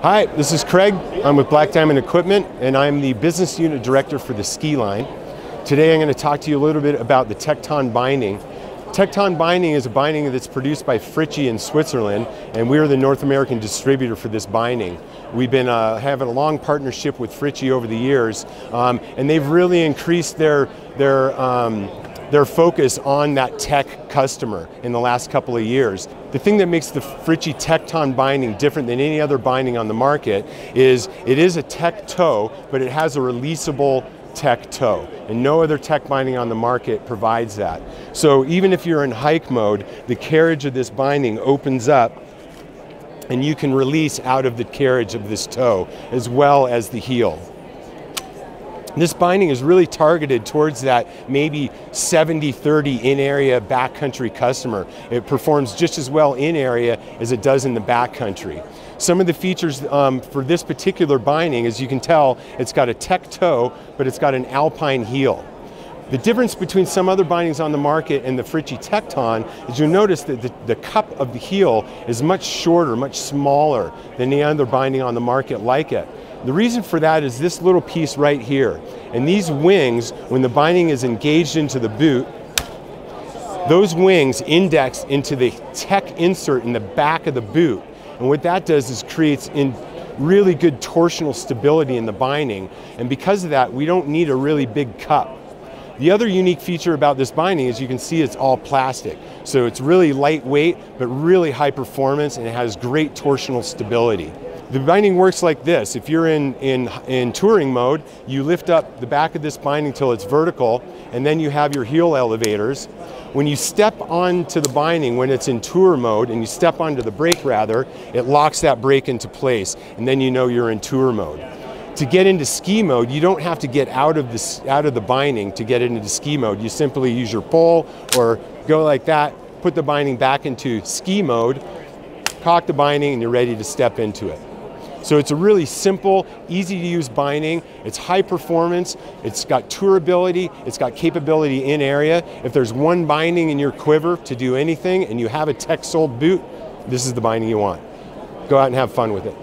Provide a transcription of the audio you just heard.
Hi, this is Craig. I'm with Black Diamond Equipment, and I'm the business unit director for the ski line. Today I'm going to talk to you a little bit about the Tecton binding. Tecton binding is a binding that's produced by Fritschi in Switzerland, and we are the North American distributor for this binding. We've been having a long partnership with Fritschi over the years, and they've really increased their focus on that tech customer in the last couple of years. The thing that makes the Fritschi Tecton binding different than any other binding on the market is it is a tech toe, but it has a releasable tech toe, and no other tech binding on the market provides that. So even if you're in hike mode, the carriage of this binding opens up and you can release out of the carriage of this toe as well as the heel. This binding is really targeted towards that maybe 70-30 in-area backcountry customer. It performs just as well in-area as it does in the backcountry. Some of the features for this particular binding, as you can tell, it's got a tech toe, but it's got an alpine heel. The difference between some other bindings on the market and the Fritschi Tecton is you'll notice that the cup of the heel is much shorter, much smaller than the other binding on the market like it. The reason for that is this little piece right here. And these wings, when the binding is engaged into the boot, those wings index into the tech insert in the back of the boot. And what that does is creates really good torsional stability in the binding. And because of that, we don't need a really big cup. The other unique feature about this binding is you can see it's all plastic. So it's really lightweight, but really high performance, and it has great torsional stability. The binding works like this. If you're in touring mode, you lift up the back of this binding till it's vertical, and then you have your heel elevators. When you step onto the binding, when it's in tour mode, and you step onto the brake rather, it locks that brake into place, and then you know you're in tour mode. To get into ski mode, you don't have to get out of the binding to get into ski mode. You simply use your pole or go like that, put the binding back into ski mode, cock the binding, and you're ready to step into it. So it's a really simple, easy to use binding. It's high performance, it's got tourability, it's got capability in area. If there's one binding in your quiver to do anything and you have a tech-soled boot, this is the binding you want. Go out and have fun with it.